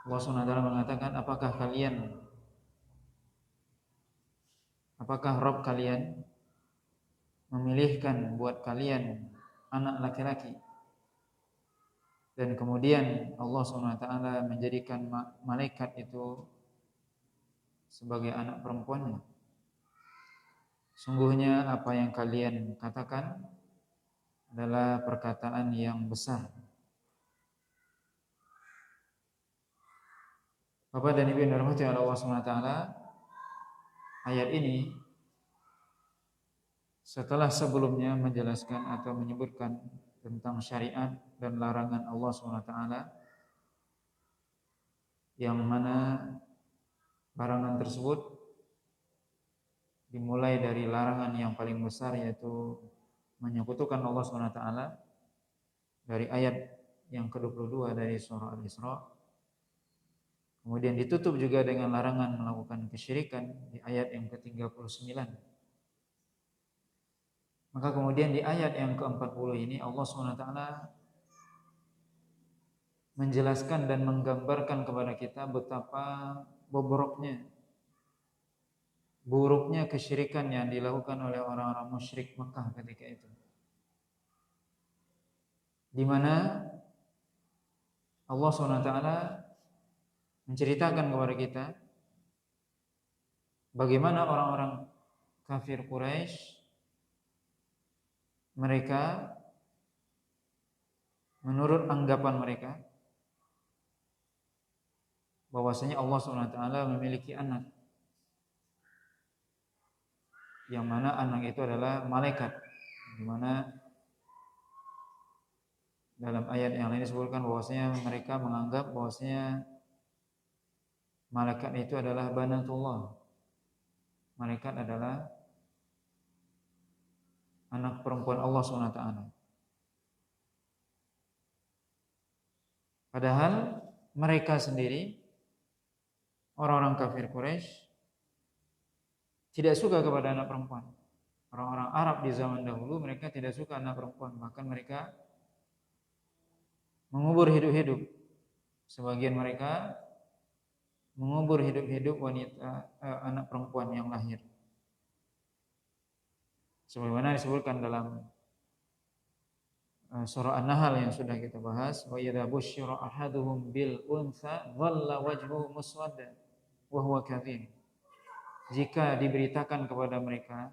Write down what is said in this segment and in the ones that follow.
Allah Subhanahu wa taala mengatakan, apakah Rabb kalian memilihkan buat kalian anak laki-laki, dan kemudian Allah Subhanahu wa taala menjadikan malaikat itu sebagai anak perempuannya. Sungguhnya apa yang kalian katakan adalah perkataan yang besar. Bapak dan Ibu yang dirahmati Allah Subhanahu wa taala, ayat ini setelah sebelumnya menjelaskan atau menyebutkan tentang syariat dan larangan Allah Subhanahu wa taala, yang mana larangan tersebut dimulai dari larangan yang paling besar, yaitu menyekutukan Allah Subhanahu wa taala, dari ayat yang ke-22 dari surah Al-Isra. Kemudian ditutup juga dengan larangan melakukan kesyirikan di ayat yang ke-39. Maka kemudian di ayat yang ke-40 ini Allah Subhanahu wa taala menjelaskan dan menggambarkan kepada kita betapa buruknya kesyirikan yang dilakukan oleh orang-orang musyrik Mekah ketika itu, di mana Allah Subhanahu wa taala menceritakan kepada kita bagaimana orang-orang kafir Quraisy, mereka menurut anggapan mereka bahwasanya Allah Subhanahu wa taala memiliki anak, yang mana anak itu adalah malaikat, di mana dalam ayat yang lain disebutkan bahwasanya mereka menganggap bahwasanya malaikat itu adalah banatullah. Malaikat adalah anak perempuan Allah Subhanahu wa taala. Padahal mereka sendiri, orang-orang kafir Quraisy, tidak suka kepada anak perempuan. Orang-orang Arab di zaman dahulu mereka tidak suka anak perempuan, bahkan mereka mengubur hidup-hidup. Sebagian mereka mengubur hidup-hidup anak perempuan yang lahir. Sebagaimana disebutkan dalam surah An-Nahl yang sudah kita bahas, wa idza busyira ahaduhum bil untha dhalla wajhuhu muswaddan wa huwa kadhib. Jika diberitakan kepada mereka,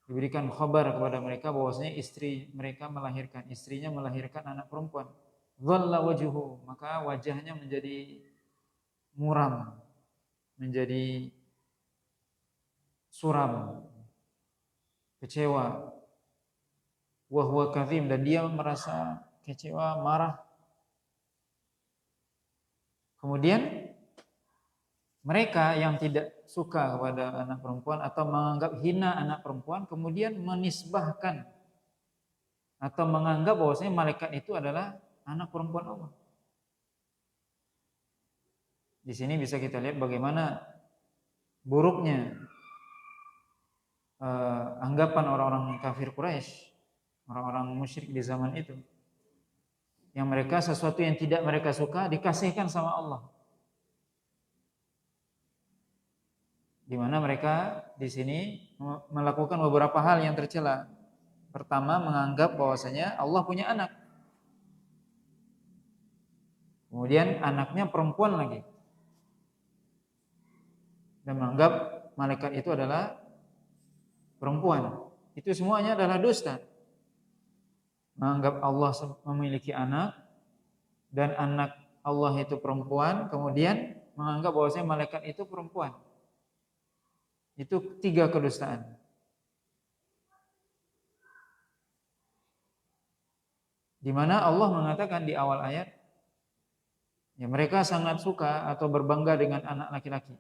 diberikan kabar kepada mereka bahwasanya istrinya melahirkan anak perempuan, dhalla wajhuhu, maka wajahnya menjadi muram, menjadi suram, kecewa, wa huwa kadhib, dan dia merasa kecewa, marah. Kemudian mereka yang tidak suka kepada anak perempuan atau menganggap hina anak perempuan, kemudian menisbahkan atau menganggap bahwasanya malaikat itu adalah anak perempuan Allah. Di sini bisa kita lihat bagaimana buruknya anggapan orang-orang kafir Quraisy, orang-orang musyrik di zaman itu, yang mereka sesuatu yang tidak mereka suka dikasihkan sama Allah. Di mana mereka di sini melakukan beberapa hal yang tercela. Pertama, menganggap bahwasanya Allah punya anak. Kemudian anaknya perempuan lagi. Dan menganggap malaikat itu adalah perempuan. Itu semuanya adalah dusta. Menganggap Allah memiliki anak dan anak Allah itu perempuan, kemudian menganggap bahwasanya malaikat itu perempuan. Itu 3 kedustaan. Di mana Allah mengatakan di awal ayat, ya mereka sangat suka atau berbangga dengan anak laki-laki.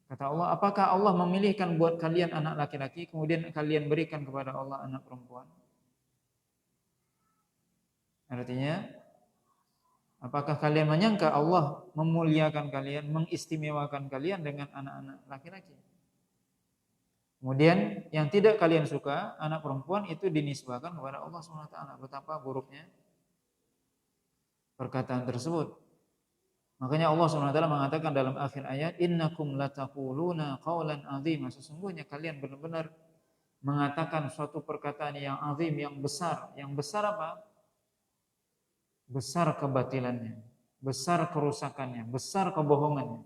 Kata Allah, apakah Allah memilihkan buat kalian anak laki-laki, kemudian kalian berikan kepada Allah anak perempuan? Artinya, apakah kalian menyangka Allah memuliakan kalian, mengistimewakan kalian dengan anak-anak laki-laki? Kemudian yang tidak kalian suka, anak perempuan, itu dinisbahkan kepada Allah SWT. Betapa buruknya perkataan tersebut. Makanya Allah SWT mengatakan dalam akhir ayat, innakum lataquluna qawlan azima, sesungguhnya kalian benar-benar mengatakan suatu perkataan yang azim, yang besar. Yang besar apa? Besar kebatilannya, besar kerusakannya, besar kebohongannya.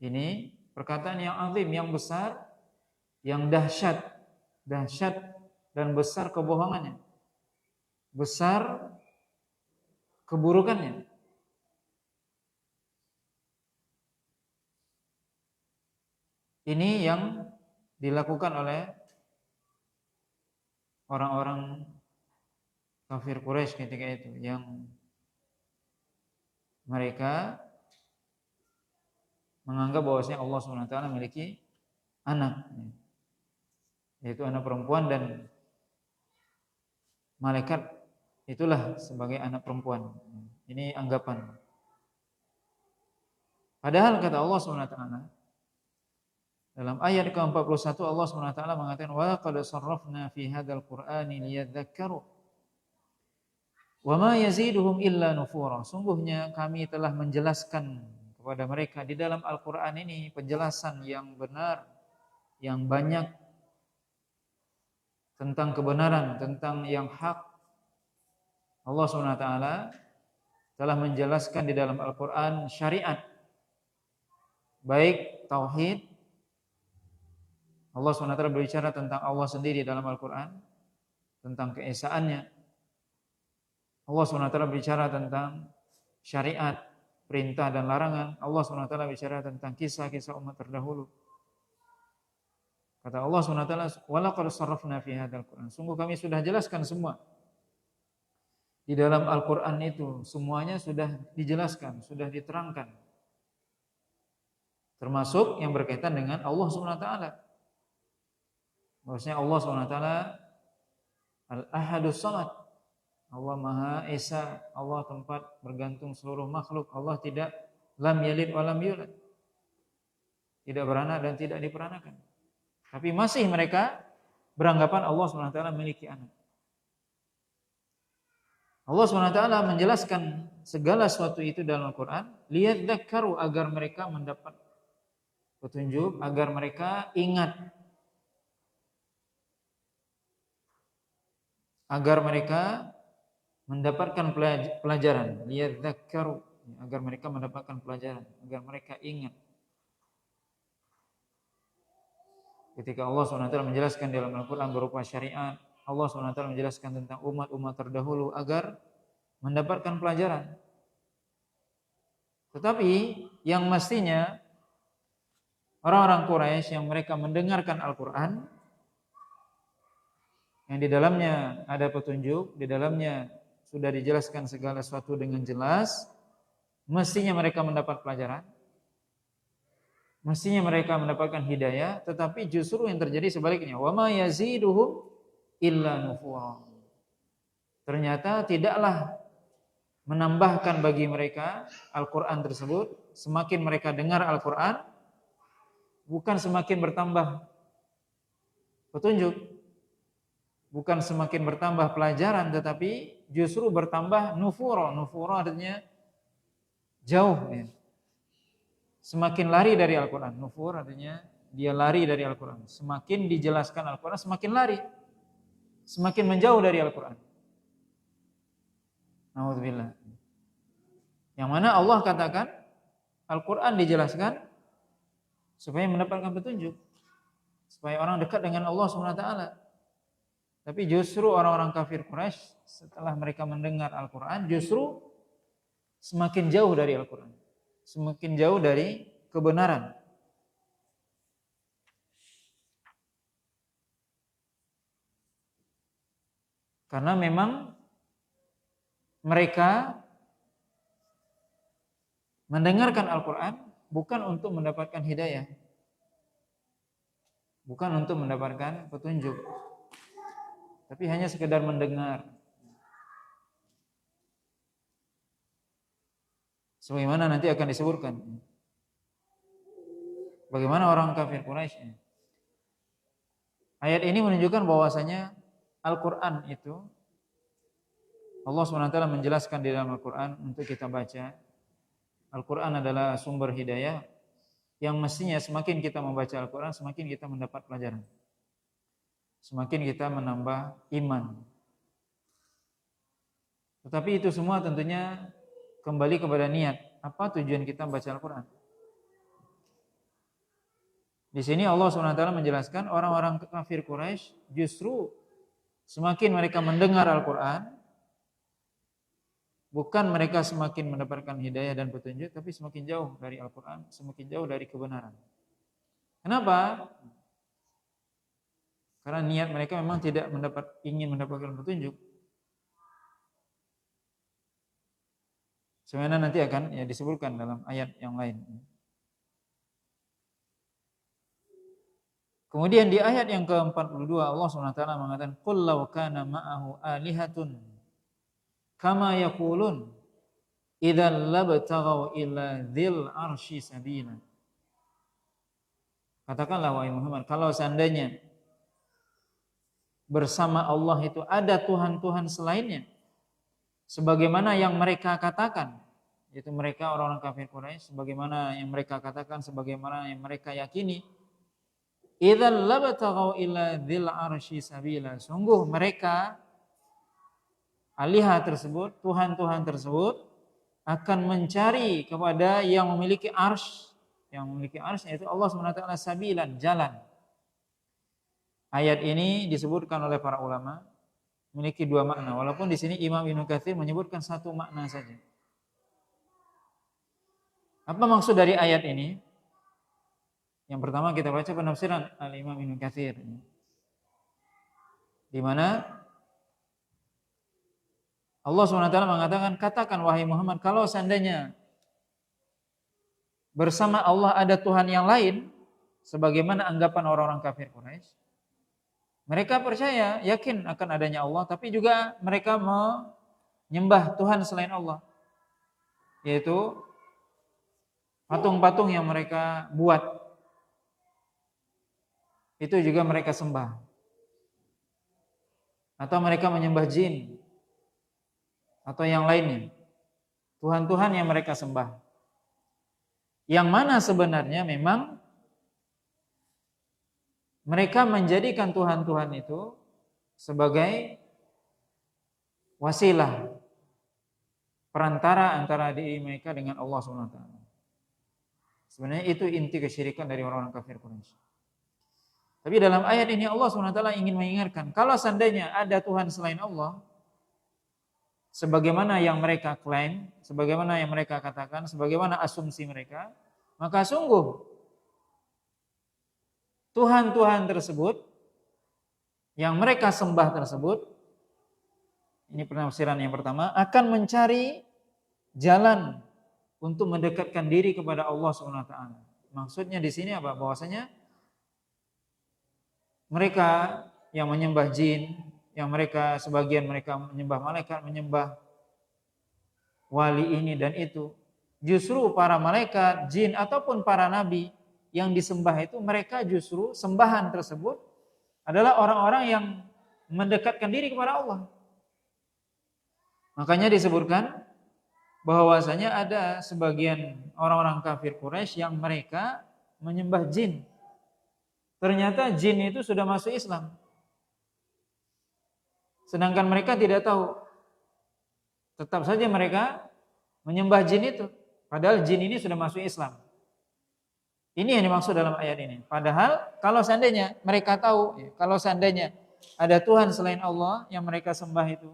Ini perkataan yang azim, yang besar, yang dahsyat dan besar kebohongannya, besar keburukannya. Ini yang dilakukan oleh orang-orang kafir Quraisy ketika itu, yang mereka menganggap bahwasanya Allah SWT memiliki anak, yaitu anak perempuan, dan malaikat itulah sebagai anak perempuan. Ini anggapan. Padahal kata Allah SWT dalam ayat ke-41, Allah SWT mengatakan, wa qad sarrafna fi hadzal qur'ani liyadzakkaru wa ma yaziduhum illa nufura. Sungguhnya kami telah menjelaskan kepada mereka di dalam Al-Qur'an ini penjelasan yang benar, yang banyak tentang kebenaran, tentang yang hak. Allah SWT telah menjelaskan di dalam Al-Qur'an syariat, baik tauhid. Allah SWT berbicara tentang Allah sendiri dalam Al-Quran, tentang keesaannya. Allah SWT berbicara tentang syariat, perintah dan larangan. Allah SWT berbicara tentang kisah-kisah umat terdahulu. Kata Allah SWT, walaqad sarrafna fi hadzal Qur'an. Sungguh kami sudah jelaskan semua. Di dalam Al-Quran itu semuanya sudah dijelaskan, sudah diterangkan. Termasuk yang berkaitan dengan Allah SWT. Bahwasanya Allah SWT Al-Ahadus Samad, Allah Maha Esa, Allah tempat bergantung seluruh makhluk. Allah tidak lam yalid wa lam yulad, tidak beranak dan tidak diperanakan. Tapi masih mereka beranggapan Allah SWT memiliki anak. Allah SWT menjelaskan segala sesuatu itu dalam Al-Quran, liyadzakkaru, agar mereka mendapat petunjuk, agar mereka ingat, agar mereka mendapatkan pelajaran, liyadzakkaru, agar mereka mendapatkan pelajaran, agar mereka ingat. Ketika Allah SWT menjelaskan dalam Al-Quran berupa syariat, Allah SWT menjelaskan tentang umat-umat terdahulu agar mendapatkan pelajaran. Tetapi yang mestinya orang-orang Quraisy yang mereka mendengarkan Al-Quran, yang di dalamnya ada petunjuk, di dalamnya sudah dijelaskan segala sesuatu dengan jelas, mestinya mereka mendapat pelajaran, mestinya mereka mendapatkan hidayah. Tetapi justru yang terjadi sebaliknya, wa ma yaziduhum illa nufura. Ternyata tidaklah menambahkan bagi mereka Al-Quran tersebut. Semakin mereka dengar Al-Quran, bukan semakin bertambah petunjuk, bukan semakin bertambah pelajaran, tetapi justru bertambah nufura. Nufura artinya jauh, ya. Semakin lari dari Al-Quran. Nufur artinya dia lari dari Al-Quran. Semakin dijelaskan Al-Quran, semakin lari, semakin menjauh dari Al-Quran. Na'udzubillah. Yang mana Allah katakan Al-Quran dijelaskan supaya mendapatkan petunjuk, supaya orang dekat dengan Allah SWT. Tapi justru orang-orang kafir Quraisy setelah mereka mendengar Al-Quran justru semakin jauh dari Al-Quran, semakin jauh dari kebenaran. Karena memang mereka mendengarkan Al-Quran bukan untuk mendapatkan hidayah, bukan untuk mendapatkan petunjuk, tapi hanya sekedar mendengar. Sebagaimana nanti akan disebutkan bagaimana orang kafir Quraisy. Ayat ini menunjukkan bahwasanya Al-Quran itu Allah SWT menjelaskan di dalam Al-Quran untuk kita baca. Al-Quran adalah sumber hidayah yang mestinya semakin kita membaca Al-Quran, semakin kita mendapat pelajaran. Semakin kita menambah iman. Tetapi itu semua tentunya kembali kepada niat. Apa tujuan kita membaca Al-Quran? Di sini Allah SWT menjelaskan orang-orang kafir Quraisy justru semakin mereka mendengar Al-Quran, bukan mereka semakin mendapatkan hidayah dan petunjuk, tapi semakin jauh dari Al-Quran, semakin jauh dari kebenaran. Kenapa? Karena niat mereka memang tidak ingin mendapatkan petunjuk. Sebenarnya nanti akan disebutkan dalam ayat yang lain. Kemudian di ayat yang ke-42 Allah SWT mengatakan, "Qul law kana ma'ahu alihatun kama yaqulun idzal labtaghaw ila dzil arsy sabila." Katakanlah wahai Muhammad, kalau seandainya bersama Allah itu ada tuhan-tuhan selainnya, sebagaimana yang mereka katakan, yaitu mereka orang-orang kafir Quraisy, sebagaimana yang mereka katakan, sebagaimana yang mereka yakini, idzal labtaghaw ila dzil arsy sabila. Sungguh mereka aliha tersebut, tuhan-tuhan tersebut akan mencari kepada yang memiliki arsy. Yang memiliki arsy yaitu Allah SWT, sabilan, jalan. Ayat ini disebutkan oleh para ulama memiliki dua makna. Walaupun di sini Imam Ibnu Katsir menyebutkan satu makna saja. Apa maksud dari ayat ini? Yang pertama kita baca penafsiran Al-Imam Ibnu Katsir, di mana Allah SWT mengatakan, katakan wahai Muhammad, kalau seandainya bersama Allah ada Tuhan yang lain, sebagaimana anggapan orang-orang kafir Quraisy, mereka percaya, yakin akan adanya Allah, tapi juga mereka menyembah Tuhan selain Allah, yaitu patung-patung yang mereka buat. Itu juga mereka sembah. Atau mereka menyembah jin atau yang lainnya, Tuhan-Tuhan yang mereka sembah, yang mana sebenarnya memang mereka menjadikan Tuhan-Tuhan itu sebagai wasilah, perantara antara diri mereka dengan Allah SWT. Sebenarnya itu inti kesyirikan dari orang-orang kafir Quraisy. Tapi dalam ayat ini Allah SWT ingin mengingatkan, kalau seandainya ada Tuhan selain Allah, sebagaimana yang mereka klaim, sebagaimana yang mereka katakan, sebagaimana asumsi mereka, maka sungguh Tuhan-Tuhan tersebut yang mereka sembah tersebut, ini penafsiran yang pertama, akan mencari jalan untuk mendekatkan diri kepada Allah SWT. Maksudnya di sini apa? Bahwasanya mereka yang menyembah jin, yang mereka sebagian mereka menyembah malaikat, menyembah wali ini dan itu, justru para malaikat, jin ataupun para nabi yang disembah itu, mereka justru sembahan tersebut adalah orang-orang yang mendekatkan diri kepada Allah. Makanya disebutkan bahwasanya ada sebagian orang-orang kafir Quraisy yang mereka menyembah jin. Ternyata jin itu sudah masuk Islam, sedangkan mereka tidak tahu. Tetap saja mereka menyembah jin itu, padahal jin ini sudah masuk Islam. Ini yang dimaksud dalam ayat ini. Padahal kalau seandainya mereka tahu, kalau seandainya ada Tuhan selain Allah yang mereka sembah itu,